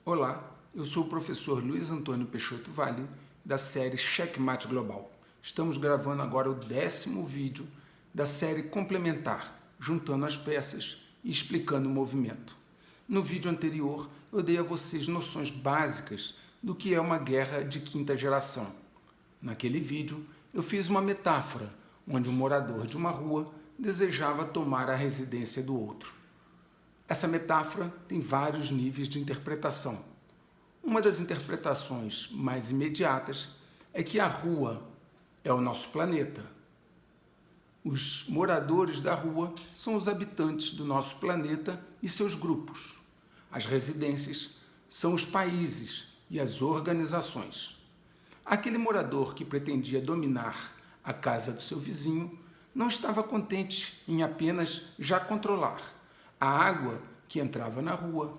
Olá, eu sou o professor Luiz Antônio Peixoto Vale, da série Checkmate Global. Estamos gravando agora o 10º vídeo da série complementar, juntando as peças e explicando o movimento. No vídeo anterior, eu dei a vocês noções básicas do que é uma guerra de quinta geração. Naquele vídeo, eu fiz uma metáfora, onde um morador de uma rua desejava tomar a residência do outro. Essa metáfora tem vários níveis de interpretação. Uma das interpretações mais imediatas é que a rua é o nosso planeta. Os moradores da rua são os habitantes do nosso planeta e seus grupos. As residências são os países e as organizações. Aquele morador que pretendia dominar a casa do seu vizinho não estava contente em apenas já controlar a água que entrava na rua,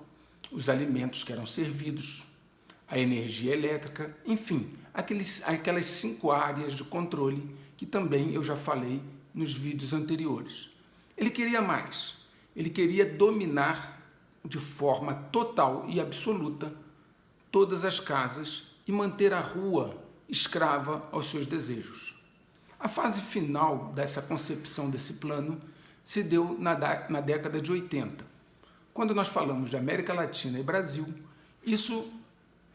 os alimentos que eram servidos, a energia elétrica, enfim, aquelas 5 áreas de controle que também eu já falei nos vídeos anteriores. Ele queria mais, ele queria dominar de forma total e absoluta todas as casas e manter a rua escrava aos seus desejos. A fase final dessa concepção desse plano se deu na década de 80. Quando nós falamos de América Latina e Brasil, isso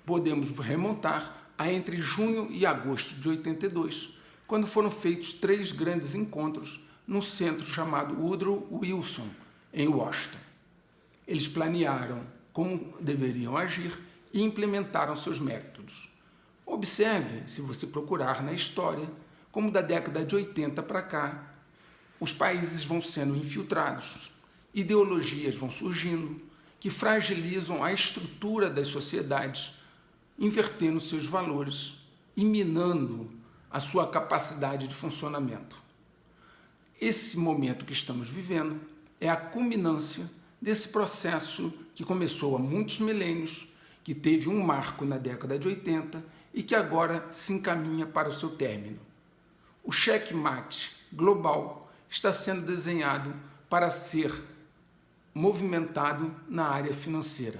podemos remontar a entre junho e agosto de 82, quando foram feitos 3 grandes encontros num centro chamado Woodrow Wilson, em Washington. Eles planearam como deveriam agir e implementaram seus métodos. Observe, se você procurar na história, como da década de 80 para cá, os países vão sendo infiltrados, ideologias vão surgindo, que fragilizam a estrutura das sociedades, invertendo seus valores e minando a sua capacidade de funcionamento. Esse momento que estamos vivendo é a culminância desse processo que começou há muitos milênios, que teve um marco na década de 80 e que agora se encaminha para o seu término. O checkmate global está sendo desenhado para ser movimentado na área financeira.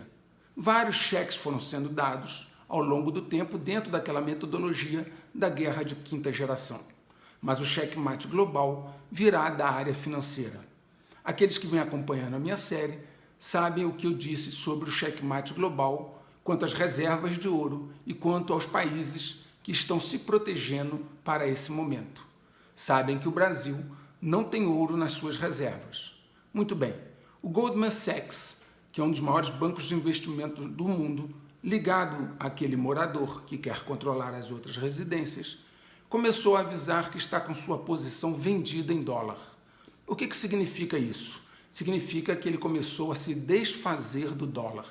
Vários cheques foram sendo dados ao longo do tempo dentro daquela metodologia da guerra de quinta geração. Mas o checkmate global virá da área financeira. Aqueles que vêm acompanhando a minha série sabem o que eu disse sobre o checkmate global quanto às reservas de ouro e quanto aos países que estão se protegendo para esse momento. Sabem que o Brasil não tem ouro nas suas reservas. Muito bem, o Goldman Sachs, que é um dos maiores bancos de investimento do mundo, ligado àquele morador que quer controlar as outras residências, começou a avisar que está com sua posição vendida em dólar. O que significa isso? Significa que ele começou a se desfazer do dólar.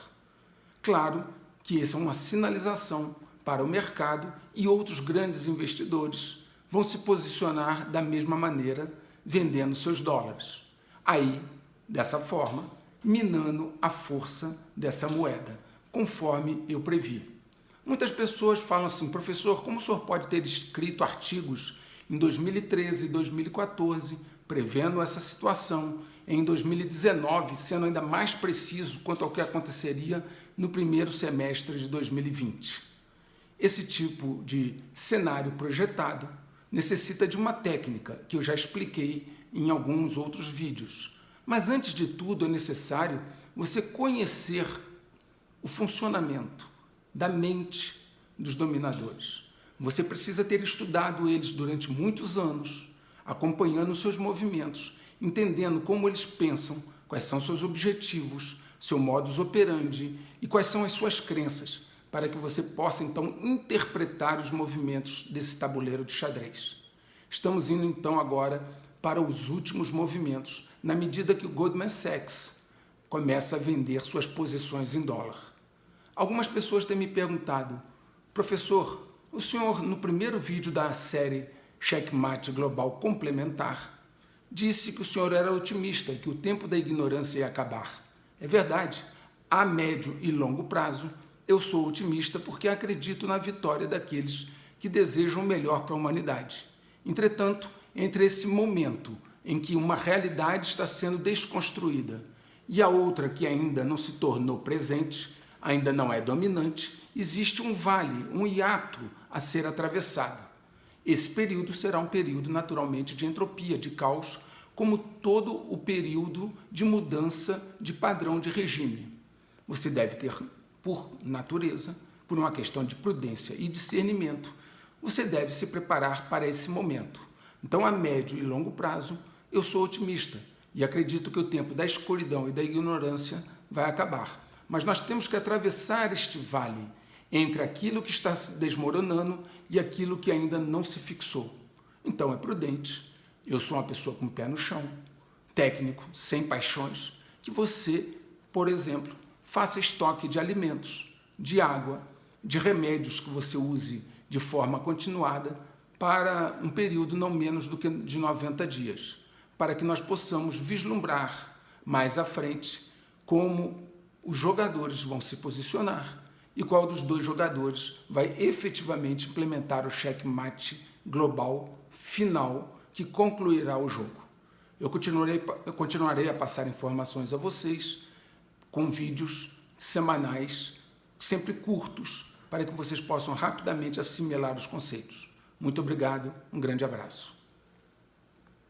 Claro que essa é uma sinalização para o mercado e outros grandes investidores vão se posicionar da mesma maneira, vendendo seus dólares. Aí, dessa forma, minando a força dessa moeda, conforme eu previ. Muitas pessoas falam assim: professor, como o senhor pode ter escrito artigos em 2013 e 2014 prevendo essa situação, em 2019 sendo ainda mais preciso quanto ao que aconteceria no primeiro semestre de 2020? Esse tipo de cenário projetado necessita de uma técnica que eu já expliquei em alguns outros vídeos. Mas antes de tudo é necessário você conhecer o funcionamento da mente dos dominadores. Você precisa ter estudado eles durante muitos anos, acompanhando seus movimentos, entendendo como eles pensam, quais são seus objetivos, seu modus operandi e quais são as suas crenças, para que você possa então interpretar os movimentos desse tabuleiro de xadrez. Estamos indo então agora para os últimos movimentos, na medida que o Goldman Sachs começa a vender suas posições em dólar. Algumas pessoas têm me perguntado: professor, o senhor no primeiro vídeo da série Checkmate Global Complementar disse que o senhor era otimista e que o tempo da ignorância ia acabar. É verdade, a médio e longo prazo eu sou otimista porque acredito na vitória daqueles que desejam o melhor para a humanidade. Entretanto, entre esse momento em que uma realidade está sendo desconstruída e a outra que ainda não se tornou presente, ainda não é dominante, existe um vale, um hiato a ser atravessado. Esse período será um período naturalmente de entropia, de caos, como todo o período de mudança de padrão de regime. Você deve ter, por natureza, por uma questão de prudência e discernimento, você deve se preparar para esse momento. Então, a médio e longo prazo, eu sou otimista e acredito que o tempo da escuridão e da ignorância vai acabar. Mas nós temos que atravessar este vale entre aquilo que está se desmoronando e aquilo que ainda não se fixou. Então, é prudente. Eu sou uma pessoa com o pé no chão, técnico, sem paixões, que você, por exemplo, faça estoque de alimentos, de água, de remédios que você use de forma continuada para um período não menos do que de 90 dias, para que nós possamos vislumbrar mais à frente como os jogadores vão se posicionar e qual dos dois jogadores vai efetivamente implementar o checkmate global final que concluirá o jogo. Eu continuarei a passar informações a vocês com vídeos semanais, sempre curtos, para que vocês possam rapidamente assimilar os conceitos. Muito obrigado, um grande abraço.